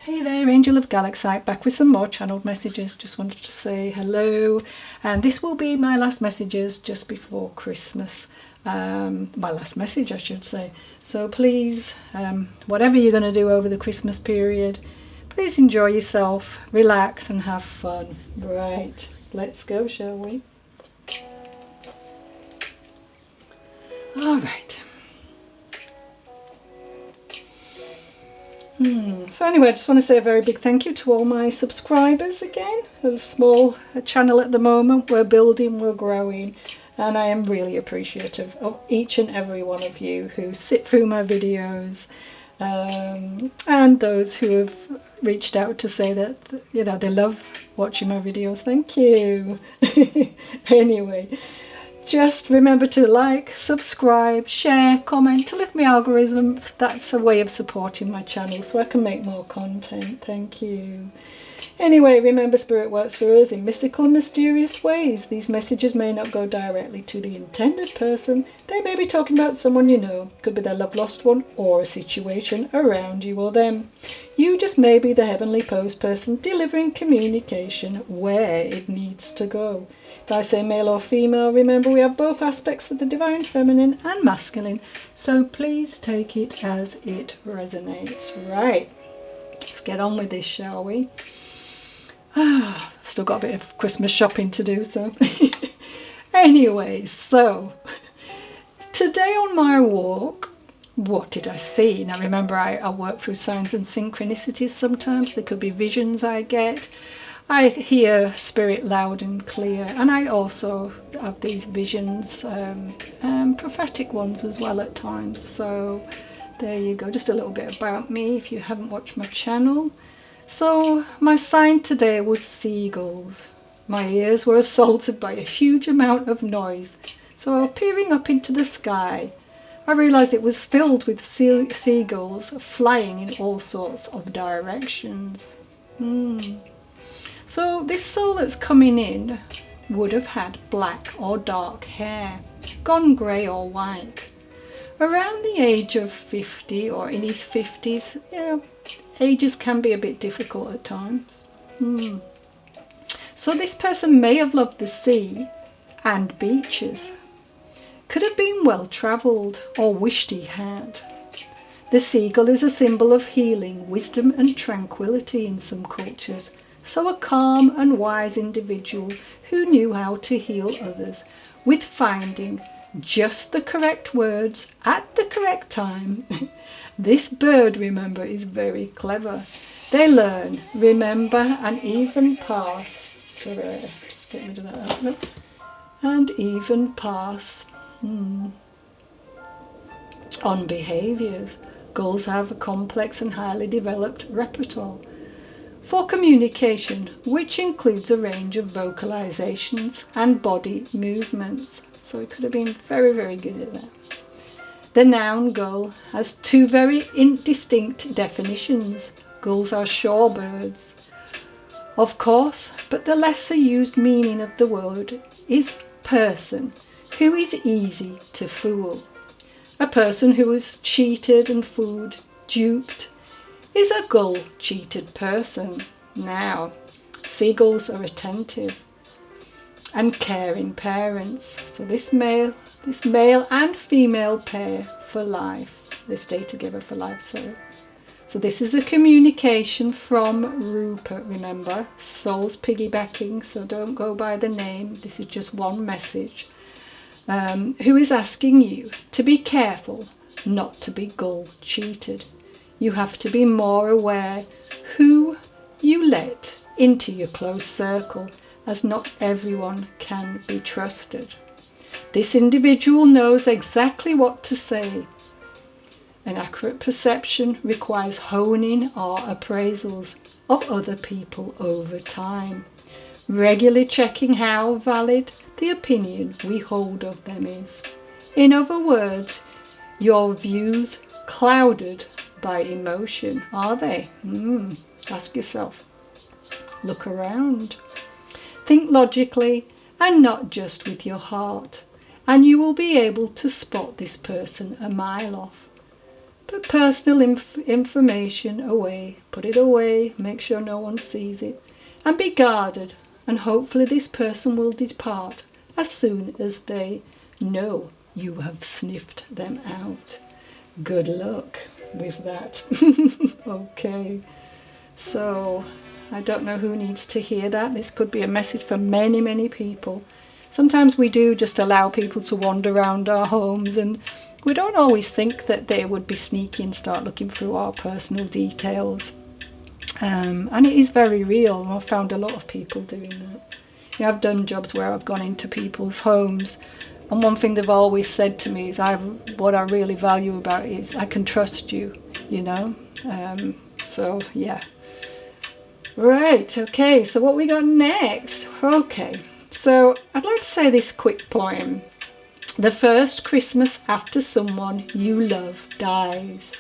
Hey there, Angel of Galaxite, back with some more channeled messages. Just wanted to say hello, and this will be my last messages just before Christmas. My last message, I should say. So please, whatever you're going to do over the Christmas period, please enjoy yourself, relax and have fun. Right, let's go, shall we? All right. So anyway, I just want to say a very big thank you to all my subscribers again. A small channel at the moment. We're building, we're growing, and I am really appreciative of each and every one of you who sit through my videos, and those who have reached out to say that, you know, they love watching my videos. Thank you. Anyway, just remember to like, subscribe, share, comment to lift my algorithms. That's a way of supporting my channel so I can make more content. Thank you. Anyway, remember, Spirit works for us in mystical and mysterious ways. These messages may not go directly to the intended person. They may be talking about someone you know. Could be their love lost one or a situation around you or them. You just may be the heavenly post person delivering communication where it needs to go. If I say male or female, remember we have both aspects of the divine feminine and masculine. So please take it as it resonates. Right, let's get on with this, shall we? I've still got a bit of Christmas shopping to do, so anyway, so today on my walk, what did I see? Now remember, I work through signs and synchronicities sometimes. There could be visions I get. I hear spirit loud and clear, and I also have these visions, prophetic ones as well at times. So there you go, just a little bit about me if you haven't watched my channel. So my sign today was seagulls. My ears were assaulted by a huge amount of noise. So peering up into the sky, I realised it was filled with seagulls flying in all sorts of directions. So this soul that's coming in would have had black or dark hair, gone grey or white. Around the age of 50 or in his 50s, ages can be a bit difficult at times. So this person may have loved the sea and beaches. Could have been well travelled or wished he had. The seagull is a symbol of healing, wisdom and tranquility in some cultures. So a calm and wise individual who knew how to heal others with finding just the correct words at the correct time. This bird, remember, is very clever. They learn, remember, and even pass. Sorry, just get rid of that. And even pass on behaviours. Gulls have a complex and highly developed repertoire for communication, which includes a range of vocalizations and body movements. So it could have been very, very good at that. The noun gull has two very distinct definitions. Gulls are shorebirds, of course, but the lesser used meaning of the word is person, who is easy to fool. A person who is cheated and fooled, duped, is a gull-cheated person. Now, seagulls are attentive and caring parents. So this male and female pair for life. They stay together for life. So this is a communication from Rupert, remember. Soul's piggybacking, so don't go by the name. This is just one message. Who is asking you to be careful not to be gull-cheated. You have to be more aware who you let into your close circle, as not everyone can be trusted. This individual knows exactly what to say. An accurate perception requires honing our appraisals of other people over time, regularly checking how valid the opinion we hold of them is. In other words, your views clouded by emotion, are they? Ask yourself. Look around. Think logically and not just with your heart, and you will be able to spot this person a mile off. But Put personal information away. Put it away. Make sure no one sees it. And be guarded. And hopefully this person will depart as soon as they know you have sniffed them out. Good luck with that. Okay. So, I don't know who needs to hear that. This could be a message for many, many people. Sometimes we do just allow people to wander around our homes, and we don't always think that they would be sneaky and start looking through our personal details. And it is very real. I've found a lot of people doing that. You know, I've done jobs where I've gone into people's homes, and one thing they've always said to me is, what I really value about it is I can trust you, you know. So, yeah. Right, okay, so what we got next? Okay, so I'd like to say this quick poem. The first Christmas after someone you love dies.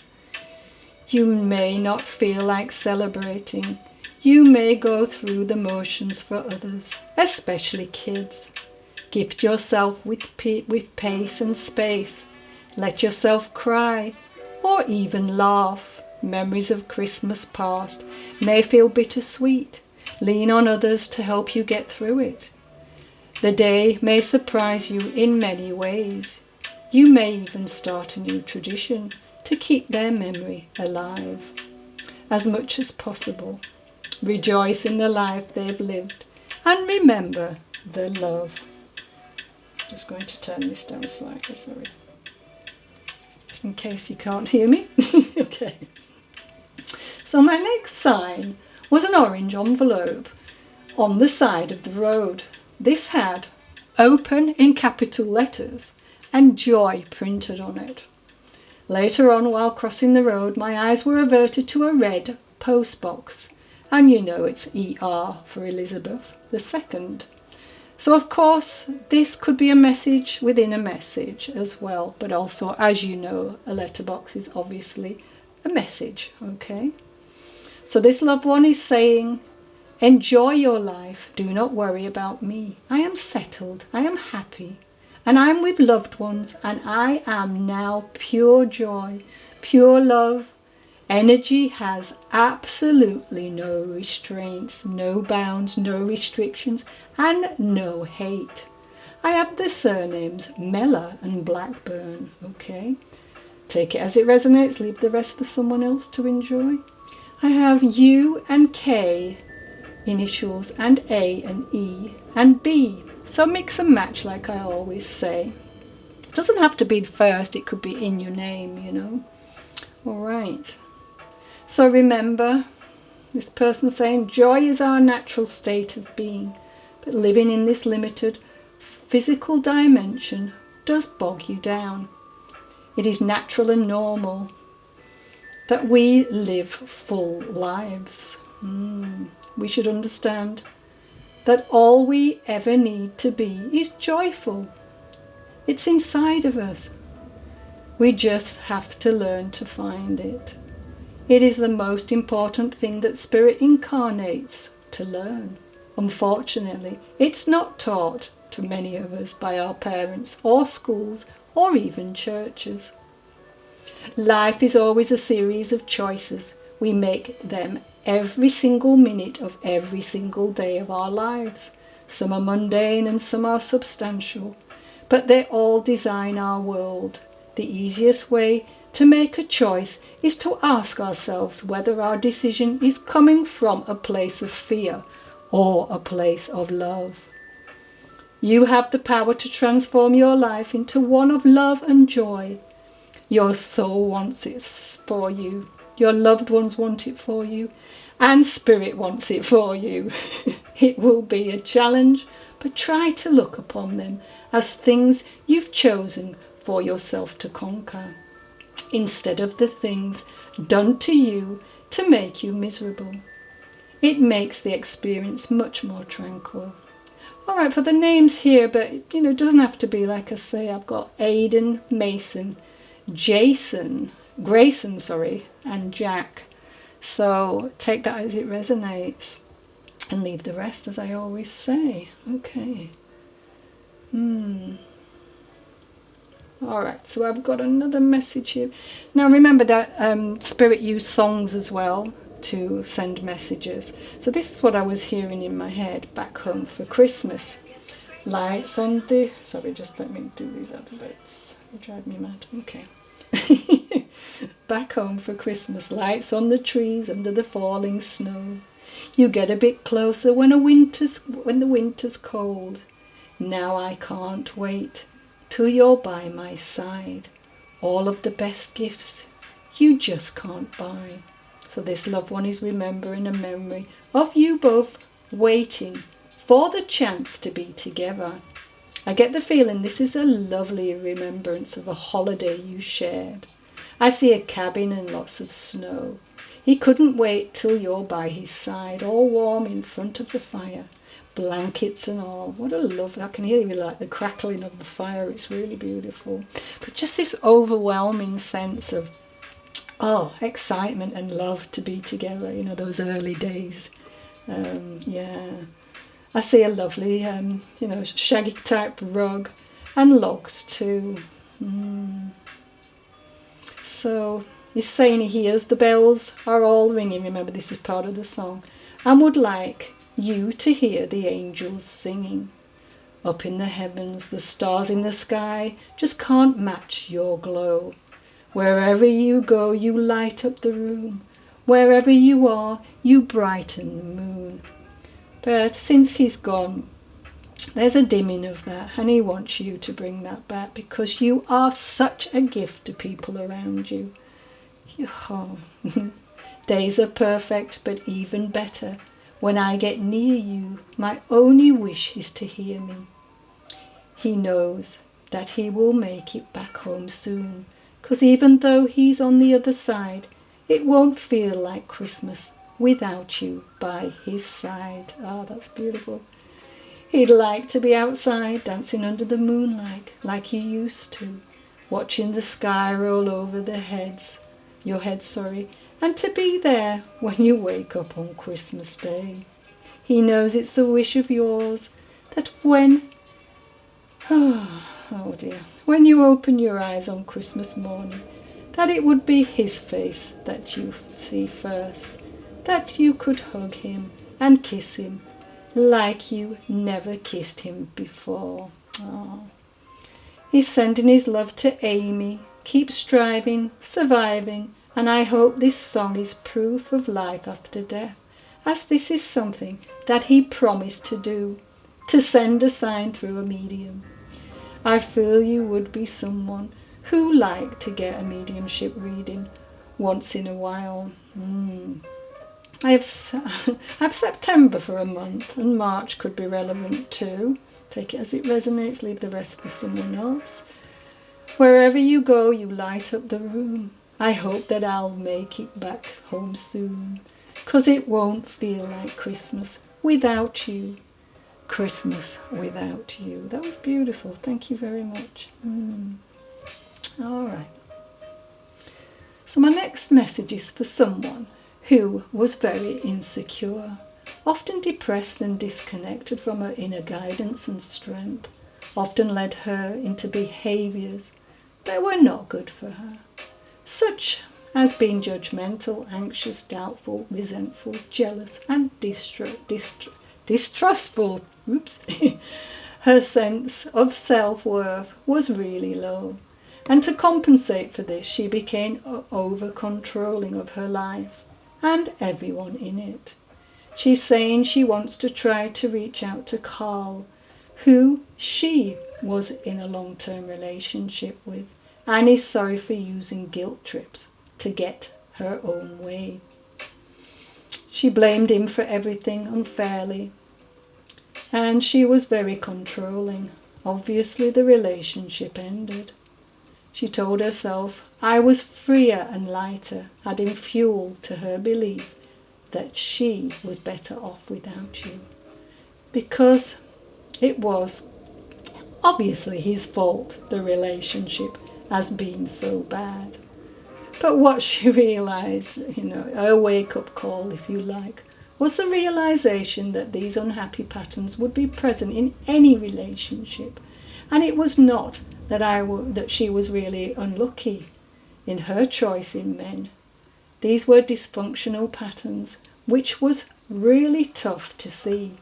You may not feel like celebrating. You may go through the motions for others, especially kids. Gift yourself with pace and space. Let yourself cry or even laugh. Memories of Christmas past may feel bittersweet. Lean on others to help you get through it. The day may surprise you in many ways. You may even start a new tradition to keep their memory alive. As much as possible, rejoice in the life they've lived and remember the love. Just going to turn this down slightly, sorry. Just in case you can't hear me. Okay. So my next sign was an orange envelope on the side of the road. This had open in capital letters and joy printed on it. Later on, while crossing the road, my eyes were averted to a red post box. And you know it's ER for Elizabeth II. So of course, this could be a message within a message as well. But also, as you know, a letterbox is obviously a message, okay? So this loved one is saying, enjoy your life, do not worry about me. I am settled, I am happy, and I am with loved ones, and I am now pure joy, pure love. Energy has absolutely no restraints, no bounds, no restrictions, and no hate. I have the surnames Mella and Blackburn, okay? Take it as it resonates, leave the rest for someone else to enjoy. I have U and K initials and A and E and B. So mix and match like I always say. It doesn't have to be first, it could be in your name, you know. Alright. So remember, this person saying joy is our natural state of being, but living in this limited physical dimension does bog you down. It is natural and normal that we live full lives. We should understand that all we ever need to be is joyful. It's inside of us. We just have to learn to find it. It is the most important thing that spirit incarnates to learn. Unfortunately, it's not taught to many of us by our parents or schools or even churches. Life is always a series of choices. We make them every single minute of every single day of our lives. Some are mundane and some are substantial, but they all design our world. The easiest way to make a choice is to ask ourselves whether our decision is coming from a place of fear or a place of love. You have the power to transform your life into one of love and joy. Your soul wants it for you. Your loved ones want it for you. And spirit wants it for you. It will be a challenge, but try to look upon them as things you've chosen for yourself to conquer, instead of the things done to you to make you miserable. It makes the experience much more tranquil. Alright, for the names here, but it doesn't have to be like I say. I've got Aidan, Mason, Grayson, and Jack. So take that as it resonates and leave the rest as I always say. Okay. All right, so I've got another message here. Now remember that Spirit used songs as well to send messages. So this is what I was hearing in my head back home for Christmas. Lights on the... Sorry, just let me do these adverts. You drive me mad. Okay. Back home for Christmas. Lights on the trees under the falling snow. You get a bit closer when the winter's cold. Now I can't wait till you're by my side. All of the best gifts you just can't buy. So this loved one is remembering a memory of you both waiting for the chance to be together. I get the feeling this is a lovely remembrance of a holiday you shared. I see a cabin and lots of snow. He couldn't wait till you're by his side, all warm in front of the fire. Blankets and all. What a love. I can hear you like the crackling of the fire. It's really beautiful. But just this overwhelming sense of, oh, excitement and love to be together, you know, those early days. Yeah. I see a lovely, you know, shaggy type rug and logs too. So he's saying he hears the bells are all ringing. Remember, this is part of the song. And would like you to hear the angels singing. Up in the heavens, the stars in the sky just can't match your glow. Wherever you go, you light up the room. Wherever you are, you brighten the moon. But since he's gone, there's a dimming of that, and he wants you to bring that back because you are such a gift to people around you. Oh. Days are perfect, but even better. When I get near you, my only wish is to hear me. He knows that he will make it back home soon, 'cause even though he's on the other side, it won't feel like Christmas without you by his side. Oh, that's beautiful. He'd like to be outside, dancing under the moonlight, like you used to, watching the sky roll over your head, and to be there when you wake up on Christmas Day. He knows it's a wish of yours that when you open your eyes on Christmas morning, that it would be his face that you see first, that you could hug him and kiss him like you never kissed him before. Oh. He's sending his love to Amy. Keep striving, surviving, and I hope this song is proof of life after death, as this is something that he promised to do, to send a sign through a medium. I feel you would be someone who liked to get a mediumship reading once in a while. I have September for a month, and March could be relevant too. Take it as it resonates, leave the rest for someone else. Wherever you go, you light up the room. I hope that I'll make it back home soon, 'cause it won't feel like Christmas without you. Christmas without you. That was beautiful. Thank you very much. All right. So my next message is for someone who was very insecure, often depressed and disconnected from her inner guidance and strength, often led her into behaviours that were not good for her, such as being judgmental, anxious, doubtful, resentful, jealous and distrustful. Her sense of self-worth was really low, and to compensate for this she became over-controlling of her life and everyone in it. She's saying she wants to try to reach out to Carl, who she was in a long-term relationship with, and is sorry for using guilt trips to get her own way. She blamed him for everything unfairly, and she was very controlling. Obviously the relationship ended. She told herself I was freer and lighter, adding fuel to her belief that she was better off without you, because it was obviously his fault the relationship has been so bad. But what she realised, her wake-up call, if you like, was the realisation that these unhappy patterns would be present in any relationship, and it was not that she was really unlucky in her choice in men. These were dysfunctional patterns, which was really tough to see.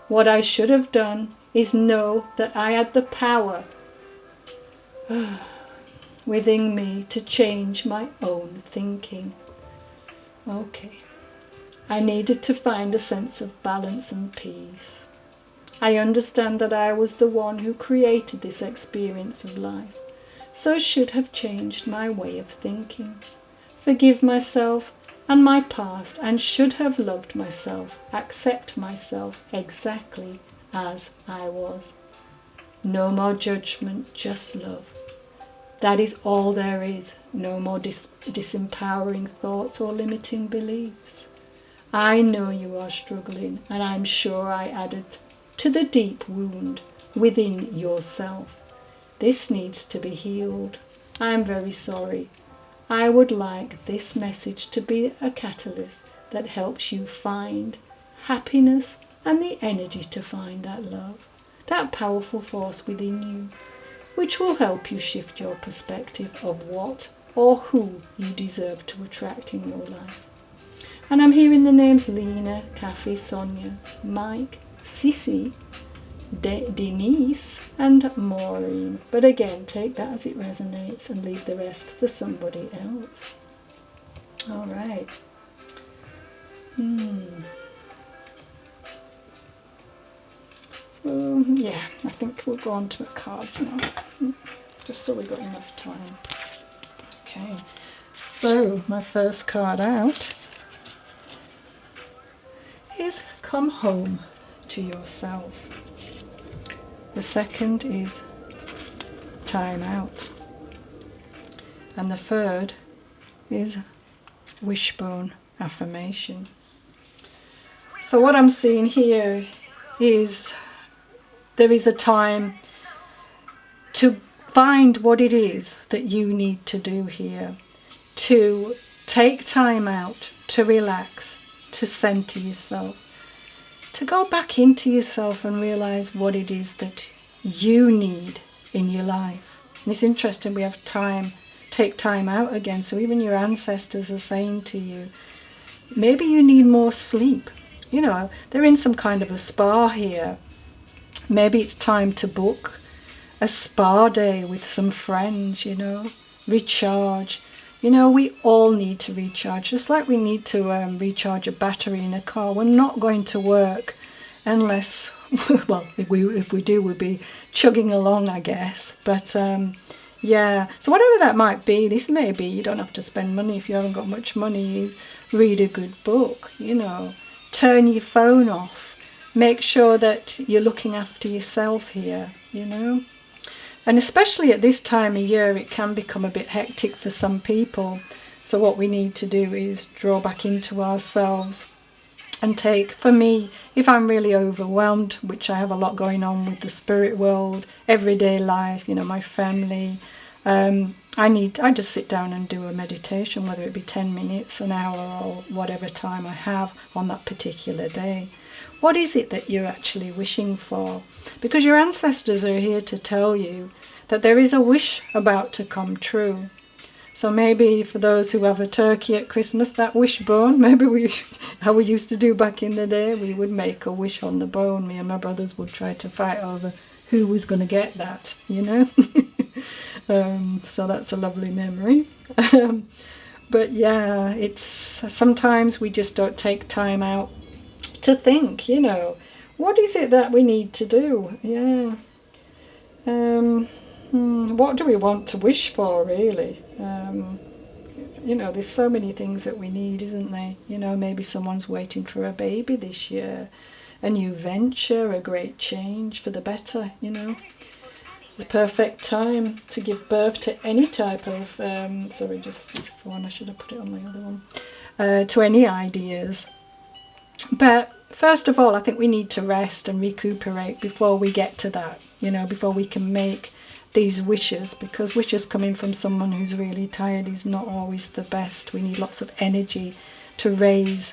What I should have done is know that I had the power within me to change my own thinking. Okay. I needed to find a sense of balance and peace. I understand that I was the one who created this experience of life, so I should have changed my way of thinking. Forgive myself and my past, and should have loved myself, accept myself exactly as I was. No more judgment, just love. That is all there is. No more disempowering thoughts or limiting beliefs. I know you are struggling, and I'm sure I added to the deep wound within yourself. This needs to be healed. I'm very sorry. I would like this message to be a catalyst that helps you find happiness and the energy to find that love, that powerful force within you, which will help you shift your perspective of what or who you deserve to attract in your life. And I'm hearing the names Lena, Kathy, Sonia, Mike, Sissy, Denise and Maureen. But again, take that as it resonates and leave the rest for somebody else. All right. So, yeah, I think we'll go on to the cards now, just so we've got enough time. Okay, so my first card out is Come Home to Yourself. The second is Time Out. And the third is Wishbone Affirmation. So what I'm seeing here is there is a time to find what it is that you need to do here, to take time out, to relax, to center yourself, to go back into yourself and realize what it is that you need in your life. And it's interesting, we have take time out again. So even your ancestors are saying to you, maybe you need more sleep. You know, they're in some kind of a spa here. Maybe it's time to book a spa day with some friends, you know, recharge. You know, we all need to recharge, just like we need to recharge a battery in a car. We're not going to work unless, well, if we do, we'll be chugging along, I guess. But yeah, so whatever that might be, this may be, you don't have to spend money if you haven't got much money. Read a good book, you know, turn your phone off. Make sure that you're looking after yourself here, you know. And especially at this time of year, it can become a bit hectic for some people. So what we need to do is draw back into ourselves and take, for me, if I'm really overwhelmed, which I have a lot going on with the spirit world, everyday life, you know, my family, I just sit down and do a meditation, whether it be 10 minutes, an hour, or whatever time I have on that particular day. What is it that you're actually wishing for? Because your ancestors are here to tell you that there is a wish about to come true. So maybe for those who have a turkey at Christmas, that wishbone, maybe how we used to do back in the day, we would make a wish on the bone. Me and my brothers would try to fight over who was going to get that, you know. So that's a lovely memory. But yeah, it's sometimes we just don't take time out to think, you know, what is it that we need to do? Yeah. What do we want to wish for, really? You know, there's so many things that we need, isn't there? You know, maybe someone's waiting for a baby this year, a new venture, a great change for the better, you know. The perfect time to give birth to any type of, sorry, just this one, I should have put it on my other one, to any ideas. But first of all, I think we need to rest and recuperate before we get to that, you know, before we can make these wishes, because wishes coming from someone who's really tired is not always the best. We need lots of energy to raise,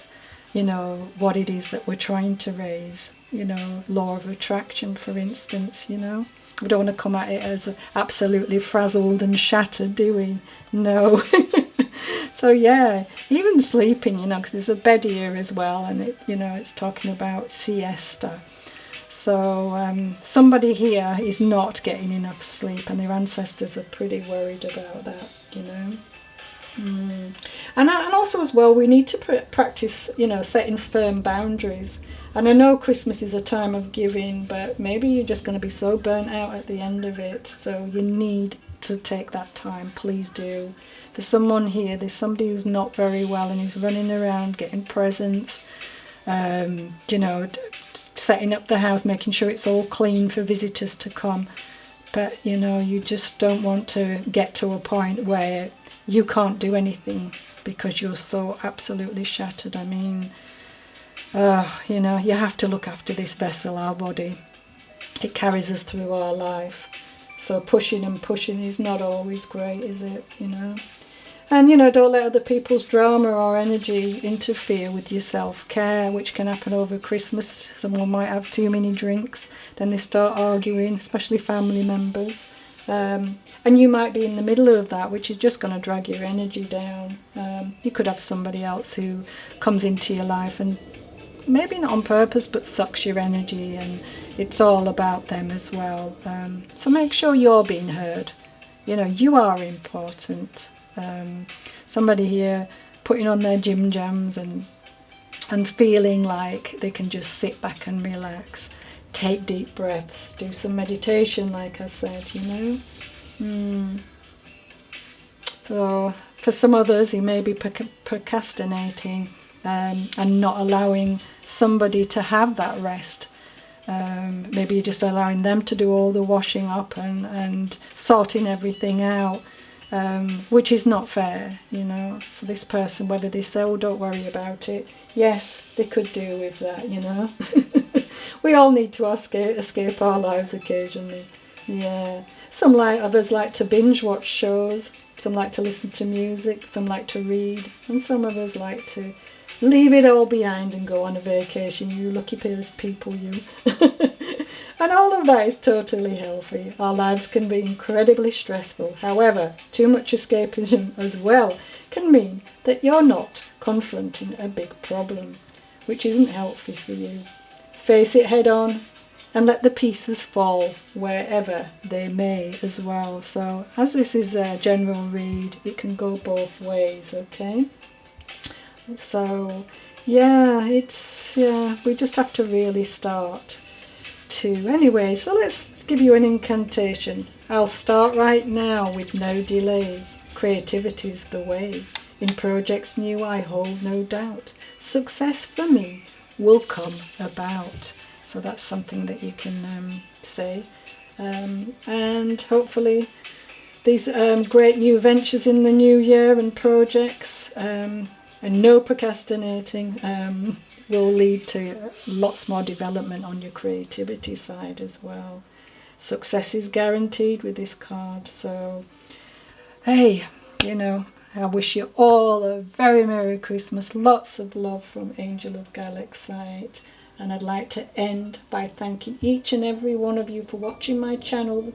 you know, what it is that we're trying to raise, you know, law of attraction, for instance, you know. We don't want to come at it as absolutely frazzled and shattered, do we? No. So yeah, even sleeping, you know, because there's a bed here as well, and it, you know, it's talking about siesta. So somebody here is not getting enough sleep, and their ancestors are pretty worried about that, you know. And also as well, we need to practice, you know, setting firm boundaries. And I know Christmas is a time of giving, but maybe you're just going to be so burnt out at the end of it, so you need to take that time. Please do. For someone here, there's somebody who's not very well and is running around getting presents, you know, setting up the house, making sure it's all clean for visitors to come. But you know, you just don't want to get to a point where you can't do anything because you're so absolutely shattered. I mean, you know, you have to look after this vessel, our body. It carries us through our life. So pushing and pushing is not always great, is it? You know. And, you know, don't let other people's drama or energy interfere with your self-care, which can happen over Christmas. Someone might have too many drinks, then they start arguing, especially family members. And you might be in the middle of that, which is just going to drag your energy down. You could have somebody else who comes into your life and maybe not on purpose, but sucks your energy, and it's all about them as well. So make sure you're being heard. You know, you are important. Somebody here putting on their gym jams and feeling like they can just sit back and relax, take deep breaths, do some meditation, like I said, you know. So for some others, you may be procrastinating and not allowing somebody to have that rest. Maybe you're just allowing them to do all the washing up and sorting everything out. Which is not fair, you know. So this person, whether they say, oh, don't worry about it, yes, they could do with that, you know. We all need to escape our lives occasionally. Yeah. Some others like to binge watch shows, some like to listen to music, some like to read, and some of us like to leave it all behind and go on a vacation. You lucky people, you. And all of that is totally healthy. Our lives can be incredibly stressful. However, too much escapism as well can mean that you're not confronting a big problem, which isn't healthy for you. Face it head on and let the pieces fall wherever they may as well. So as this is a general read, it can go both ways, okay? So yeah, we just have to really start to. Anyway, so let's give you an incantation. I'll start right now with no delay. Creativity's the way. In projects new I hold no doubt. Success for me will come about. So that's something that you can say. And hopefully these great new ventures in the new year and projects and no procrastinating will lead to lots more development on your creativity side as well. Success is guaranteed with this card. So, hey, you know, I wish you all a very Merry Christmas. Lots of love from Angel of Galaxite. And I'd like to end by thanking each and every one of you for watching my channel.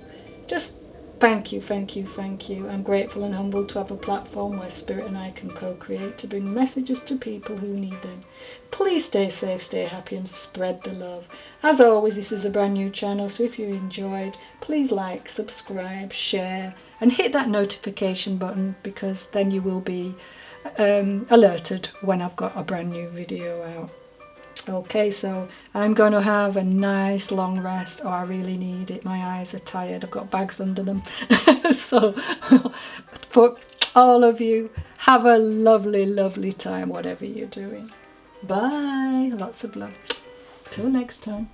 Just thank you, thank you, thank you. I'm grateful and humbled to have a platform where Spirit and I can co-create to bring messages to people who need them. Please stay safe, stay happy, and spread the love. As always, this is a brand new channel, so if you enjoyed, please like, subscribe, share, and hit that notification button, because then you will be alerted when I've got a brand new video out. Okay, so I'm going to have a nice long rest. Oh, I really need it. My eyes are tired. I've got bags under them. So, for all of you, have a lovely, lovely time, whatever you're doing. Bye. Lots of love. Till next time.